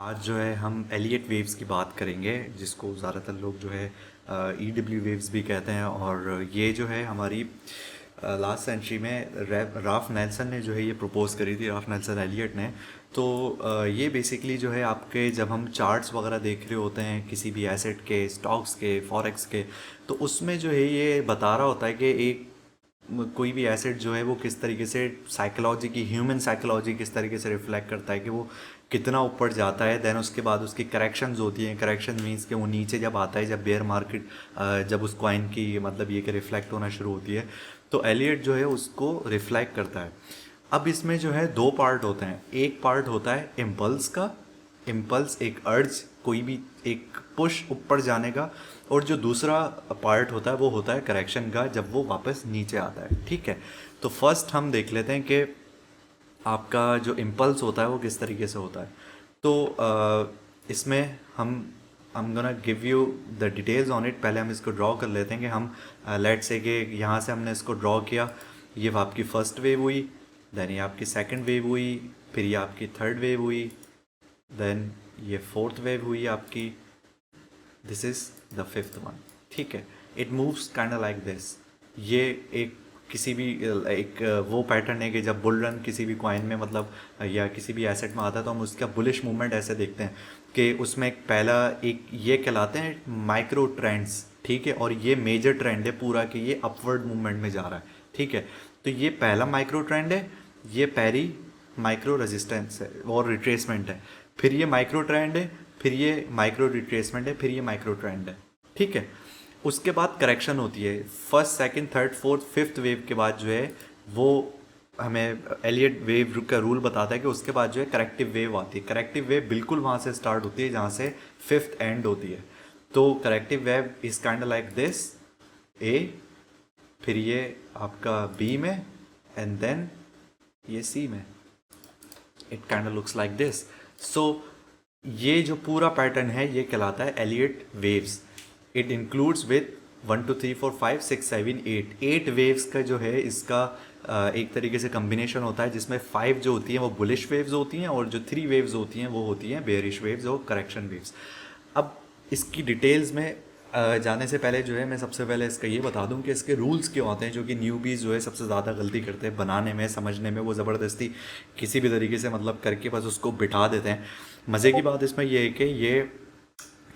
आज जो है हम एलियट वेव्स की बात करेंगे, जिसको ज़्यादातर लोग जो है ईडब्ल्यू वेव्स भी कहते हैं। और ये जो है हमारी लास्ट सेंचुरी में राफ नेल्सन ने जो है ये प्रपोज करी थी, राफ नेल्सन एलियट ने। तो ये बेसिकली जो है आपके जब हम चार्ट्स वगैरह देख रहे होते हैं किसी भी एसेट के, स्टॉक्स के, फॉरेक्स के, तो उसमें जो है ये बता रहा होता है कि एक कोई भी एसेट जो है वो किस तरीके से साइकोलॉजी की, ह्यूमन साइकोलॉजी किस तरीके से रिफ्लेक्ट करता है कि वो कितना ऊपर जाता है। देन उसके बाद उसकी करेक्शंस होती हैं। करेक्शन मीन्स कि वो नीचे जब आता है, जब बेयर मार्केट जब उस कॉइन की मतलब ये कि रिफ्लेक्ट होना शुरू होती है, तो एलियट जो है उसको रिफ्लेक्ट करता है। अब इसमें जो है दो पार्ट होते हैं। एक पार्ट होता है इम्पल्स का, इम्पल्स एक अर्ज, कोई भी एक पुश ऊपर जाने का। और जो दूसरा पार्ट होता है वो होता है करेक्शन का, जब वो वापस नीचे आता है। ठीक है, तो फर्स्ट हम देख लेते हैं कि आपका जो इम्पल्स होता है वो किस तरीके से होता है। तो इसमें हम gonna give you the details on it. पहले हम इसको ड्रॉ कर लेते हैं कि हम लेट से कि यहाँ से हमने इसको ड्रॉ किया, ये आपकी फर्स्ट वेव हुई, देन ये आपकी सेकंड वेव हुई, फिर ये आपकी थर्ड वेव हुई, देन ये फोर्थ वेव हुई आपकी, this is the fifth one. ठीक है, it moves kind like this. ये एक किसी भी एक वो पैटर्न है कि जब बुल रन किसी भी कॉइन में मतलब या किसी भी एसेट में आता है तो हम उसका बुलिश मूवमेंट ऐसे देखते हैं कि उसमें एक पहला एक ये कहलाते हैं माइक्रो ट्रेंड्स। ठीक है, और ये मेजर ट्रेंड है पूरा कि ये अपवर्ड मूवमेंट में जा रहा है। ठीक है, तो ये पहला माइक्रो ट्रेंड है, ये पहली माइक्रो रेजिस्टेंस है और रिट्रेसमेंट है। फिर ये माइक्रो ट्रेंड है, फिर ये माइक्रो रिट्रेसमेंट है, फिर ये माइक्रो ट्रेंड है। ठीक है, उसके बाद करेक्शन होती है। First, second, third, fourth, fifth wave के बाद जो है वो हमें एलियट वेव का रूल बताता है कि उसके बाद जो है करेक्टिव वेव आती है। करेक्टिव वेव बिल्कुल वहाँ से स्टार्ट होती है जहाँ से फिफ्थ एंड होती है। तो corrective wave is kind like this, A, फिर ये आपका बी में, एंड देन ये सी में। It kind looks like this. So ये जो पूरा पैटर्न है ये कहलाता है Elliott waves. It includes with 1 2 3 4 5 6 7 8 8 waves का जो है इसका एक तरीके से कम्बिनेशन होता है, जिसमें 5 जो होती हैं वो बुलिश वेव्स होती हैं और जो 3 वेव्स होती हैं वो होती हैं बेयरिश वेव्स और करेक्शन वेव्स। अब इसकी डिटेल्स में जाने से पहले जो है मैं सबसे पहले इसका ये बता दूं कि इसके रूल्स क्यों आते हैं, जो कि न्यूबीज़ जो है सबसे ज़्यादा गलती करते हैं बनाने में, समझने में। वो ज़बरदस्ती किसी भी तरीके से मतलब करके बस उसको बिठा देते हैं। मज़े की बात इसमें यह है कि ये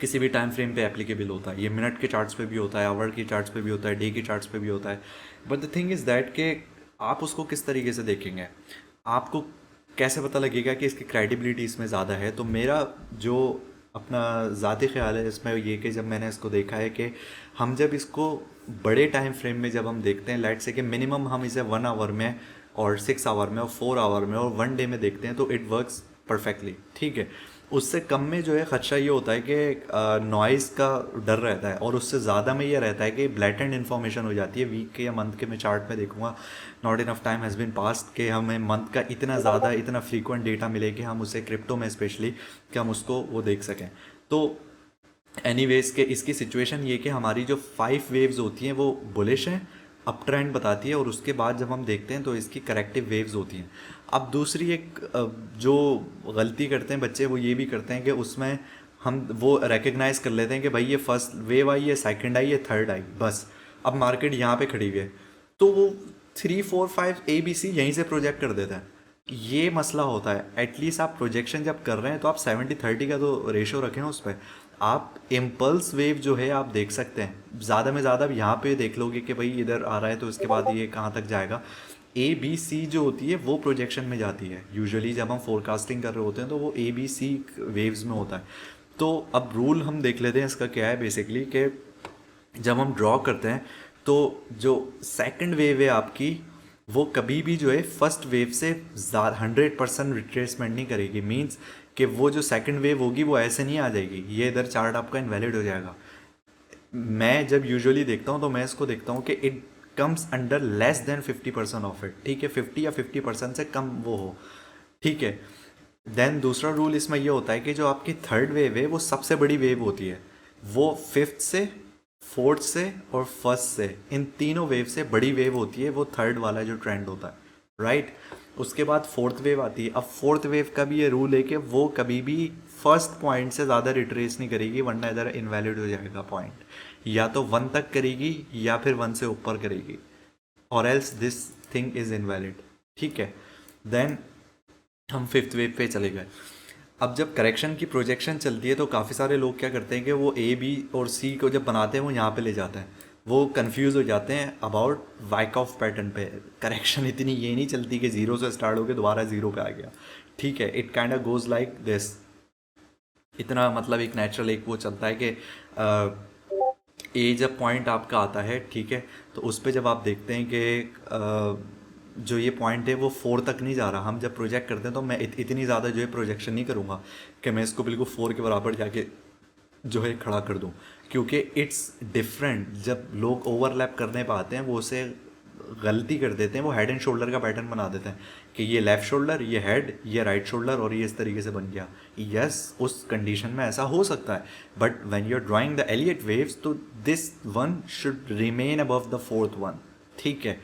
किसी भी टाइम फ्रेम पे एप्लीकेबल होता है। ये मिनट के चार्ट्स पे भी होता है, आवर के चार्ट्स पे भी होता है, डे के चार्ट्स पे भी होता है। But the thing is that कि आप उसको किस तरीके से देखेंगे, आपको कैसे पता लगेगा कि इसकी क्रेडिबिलिटी इसमें ज़्यादा है। तो मेरा जो अपना ज़ाती ख्याल है इसमें ये कि जब मैंने इसको देखा है कि हम जब इसको बड़े टाइम फ्रेम में जब हम देखते हैं, लाइट से कि मिनिमम हम इसे 1 आवर में और 6 आवर में और 4 आवर में और 1 डे में देखते हैं, तो इट वर्क्स परफेक्टली। ठीक है, उससे कम में जो है ख़दशा ये होता है कि नॉइज़ का डर रहता है, और उससे ज़्यादा में ये रहता है कि ब्लैटेंट इन्फॉर्मेशन हो जाती है। वीक के या मंथ के मैं चार्ट में देखूंगा, not enough time has been passed कि हमें मंथ का इतना ज़्यादा इतना फ्रीक्वेंट डेटा मिले कि हम उसे क्रिप्टो में स्पेशली कि हम उसको वो देख सकें। तो एनीवेज के इसकी सिचुएशन ये कि हमारी जो 5 वेव्स होती हैं वो बुलिश हैं, अप ट्रेंड बताती है, और उसके बाद जब हम देखते हैं तो इसकी करेक्टिव वेव्स होती हैं। अब दूसरी एक जो गलती करते हैं बच्चे वो ये भी करते हैं कि उसमें हम वो रिकग्नाइज कर लेते हैं कि भाई ये फर्स्ट वेव आई है, सेकंड आई है, थर्ड आई, बस अब मार्केट यहाँ पे खड़ी हुई है, तो वो 3 4 5 ABC यहीं से प्रोजेक्ट कर देता है। ये मसला होता है। एटलीस्ट आप प्रोजेक्शन जब कर रहे हैं तो आप 70-30 का तो रेशो रखें उस पर। आप इम्पल्स वेव जो है आप देख सकते हैं, ज़्यादा में ज़्यादा यहाँ पे देख लोगे कि भाई इधर आ रहा है तो इसके बाद ये कहाँ तक जाएगा। ABC जो होती है वो प्रोजेक्शन में जाती है। यूजुअली जब हम फोरकास्टिंग कर रहे होते हैं तो वो ABC वेव्स में होता है। तो अब रूल हम देख लेते हैं इसका क्या है बेसिकली, कि जब हम ड्रॉ करते हैं तो जो सेकंड वेव है आपकी वो कभी भी जो है फर्स्ट वेव से 100% रिट्रेसमेंट नहीं करेगी। मीन्स कि वो जो सेकंड वेव होगी वो ऐसे नहीं आ जाएगी, ये इधर चार्ट आपका इनवैलिड हो जाएगा। मैं जब यूजुअली देखता हूँ तो मैं इसको देखता हूँ कि it comes under less than 50% of it. ठीक है, 50 या 50% से कम वो हो। ठीक है, देन दूसरा रूल इसमें ये होता है कि जो आपकी थर्ड वेव है वो सबसे बड़ी वेव होती है। वो फिफ्थ से, फोर्थ से और फर्स्ट से, इन तीनों वेव से बड़ी वेव होती है वो थर्ड वाला जो ट्रेंड होता है, राइट। उसके बाद फोर्थ वेव आती है। अब फोर्थ वेव का भी ये रूल है कि वो कभी भी फर्स्ट पॉइंट से ज़्यादा रिट्रेस नहीं करेगी, वरना इधर इनवैलिड हो जाएगा पॉइंट। या तो 1 तक करेगी या फिर 1 से ऊपर करेगी, और else this thing is invalid. ठीक है, देन हम फिफ्थ वेव पे चले गए। अब जब करेक्शन की प्रोजेक्शन चलती है तो काफ़ी सारे लोग क्या करते हैं कि वो ए बी और सी को जब बनाते हैं वो यहाँ पे ले जाते हैं, वो कंफ्यूज हो जाते हैं अबाउट वाइकऑफ पैटर्न पे। करेक्शन इतनी ये नहीं चलती कि 0 से स्टार्ट होकर दोबारा 0 पे आ गया। ठीक है, it kind of goes like this. इतना मतलब एक नेचुरल एक वो चलता है कि ए जब पॉइंट आपका आता है, ठीक है, तो उस पर जब आप देखते हैं कि जो ये पॉइंट है वो 4 तक नहीं जा रहा, हम जब प्रोजेक्ट करते हैं तो मैं इतनी ज़्यादा जो है प्रोजेक्शन नहीं करूँगा कि मैं इसको बिल्कुल 4 के बराबर जाके जो है खड़ा कर दूं, क्योंकि इट्स डिफरेंट। जब लोग ओवरलैप करने पे आते हैं वो उसे गलती कर देते हैं, वो हेड एंड शोल्डर का पैटर्न बना देते हैं कि ये लेफ़्ट शोल्डर, ये हेड, ये राइट शोल्डर, और ये इस तरीके से बन गया। यस, उस कंडीशन में ऐसा हो सकता है, but when you are drawing the Elliott waves तो this one should remain above the fourth one. ठीक है,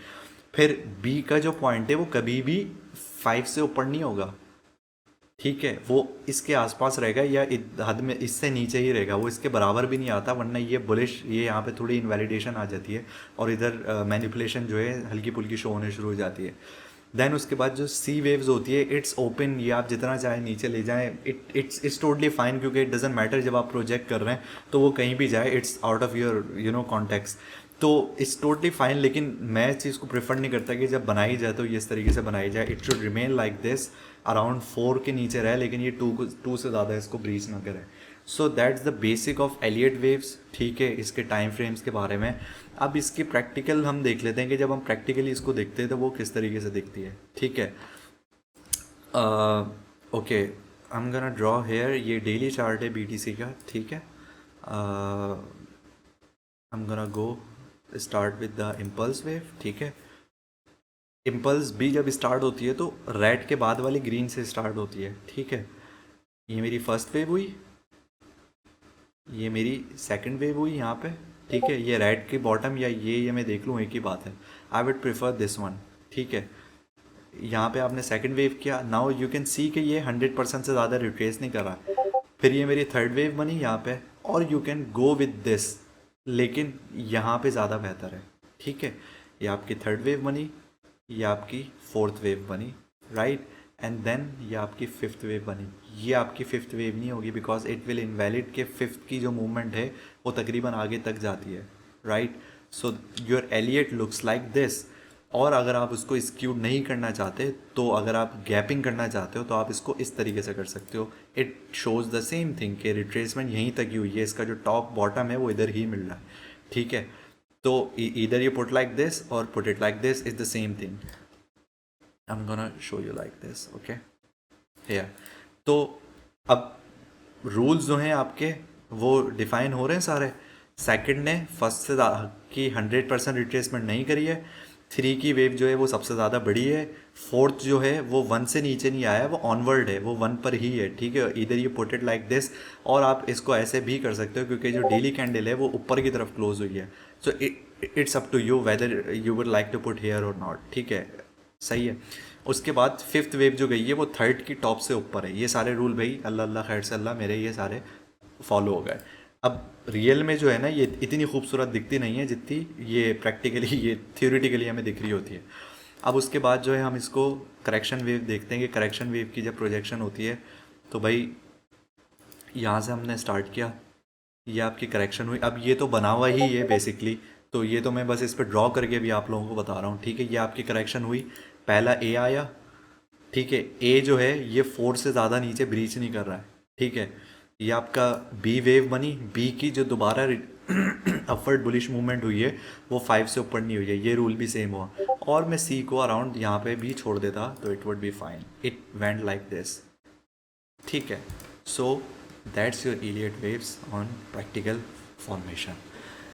फिर बी का जो पॉइंट है वो कभी भी 5 से ऊपर नहीं होगा। ठीक है, वो इसके आसपास रहेगा या हद में इससे नीचे ही रहेगा, वो इसके बराबर भी नहीं आता, वरना ये बुलिश, ये यहाँ पे थोड़ी इनवैलिडेशन आ जाती है और इधर मैनिपुलेशन जो है हल्की फुल्की शो होने शुरू हो जाती है। देन उसके बाद जो सी वेव्स होती है, इट्स ओपन, ये आप जितना चाहे नीचे ले जाएं, इट्स टोटली फाइन, क्योंकि इट डजेंट मैटर जब आप प्रोजेक्ट कर रहे हैं तो वो कहीं भी जाए, it's out of your context, तो इट्स टोटली फाइन। लेकिन मैं इस चीज़ को प्रेफर नहीं करता कि जब बनाई जाए तो ये इस तरीके से बनाई जाए। It should remain like this, around 4 के नीचे रहे, लेकिन ये 2 से ज़्यादा इसको ब्रीच ना करे। So that's the basic of Elliott waves. ठीक है, इसके टाइम फ्रेम्स के बारे में। अब इसकी प्रैक्टिकल हम देख लेते हैं कि जब हम प्रैक्टिकली इसको देखते हैं तो वो किस तरीके से दिखती है। ठीक है, okay, I am gonna draw here, ये डेली चार्ट है बीटीसी का। ठीक है, I am gonna go start with the impulse wave. ठीक है, इम्पल्स भी जब स्टार्ट होती है तो रेड के बाद वाली ग्रीन से स्टार्ट होती है। ठीक है, ये मेरी फर्स्ट वेव हुई, ये मेरी सेकंड वेव हुई यहाँ पे। ठीक है, ये रेड के बॉटम या ये मैं देख लूँ, एक ही बात है, I would prefer this one. ठीक है, यहाँ पे आपने सेकंड वेव किया, नाउ यू कैन सी कि ये 100% से ज़्यादा रिट्रेस नहीं कर रहा। फिर ये मेरी थर्ड वेव बनी यहाँ पे, और you can go with this, लेकिन यहाँ पे ज़्यादा बेहतर है। ठीक है, ये आपकी थर्ड वेव बनी, ये आपकी फोर्थ वेव बनी, राइट, एंड देन ये आपकी फिफ्थ वेव बनी। ये आपकी फिफ्थ वेव नहीं होगी, बिकॉज इट विल इनवैलिड के फिफ्थ की जो मूवमेंट है वो तकरीबन आगे तक जाती है, right. So your Elliott looks like this. और अगर आप उसको स्क्यू नहीं करना चाहते, तो अगर आप गैपिंग करना चाहते हो तो आप इसको इस तरीके से कर सकते हो। It shows the same thing कि रिट्रेसमेंट यहीं तक ही हुई है, इसका जो टॉप बॉटम है वो इधर ही मिल रहा है। ठीक है, तो इधर you put like this or put it like this is the same thing. I'm gonna show you like this, okay? Here. तो अब रूल्स जो हैं आपके वो डिफाइन हो रहे हैं सारे। सेकंड ने फर्स्ट से की 100% रिट्रेसमेंट नहीं करी है, 3 की वेव जो है वो सबसे ज़्यादा बड़ी है, फोर्थ जो है वो 1 से नीचे नहीं आया, वो ऑनवर्ड है, वो 1 पर ही है। ठीक है, इधर ये पुट इट लाइक दिस, और आप इसको ऐसे भी कर सकते हो क्योंकि जो डेली कैंडल है वो ऊपर की तरफ क्लोज हुई है। So it's up to you whether you would like to put here और नॉट। ठीक है, सही है। उसके बाद फिफ्थ वेव जो गई है वो थर्ड की टॉप से ऊपर है। ये सारे रूल भाई अल्लाह अल्लाह खैर से अल्लाह मेरे ये सारे फॉलो हो गए। अब रियल में जो है ना, ये इतनी खूबसूरत दिखती नहीं है जितनी ये प्रैक्टिकली, ये थियोरेटिकली हमें दिख रही होती है। अब उसके बाद जो है हम इसको करेक्शन वेव देखते हैं कि करेक्शन वेव की जब प्रोजेक्शन होती है तो भाई यहाँ से हमने स्टार्ट किया, ये आपकी करेक्शन हुई। अब ये तो बना हुआ ही है बेसिकली, तो ये तो मैं बस इस पर ड्रॉ करके भी आप लोगों को बता रहा हूँ। ठीक है, ये आपकी करेक्शन हुई, पहला ए आया। ठीक है, ए जो है ये 4 से ज़्यादा नीचे ब्रीच नहीं कर रहा है। ठीक है, ये आपका बी वेव बनी, बी की जो दोबारा अपवर्ड बुलिश मूवमेंट हुई है वो 5 से ऊपर नहीं हुई है, ये रूल भी सेम हुआ। और मैं सी को अराउंड यहाँ पे भी छोड़ देता तो it would be fine, it went like this. ठीक है, so that's your Elliott waves on practical formation.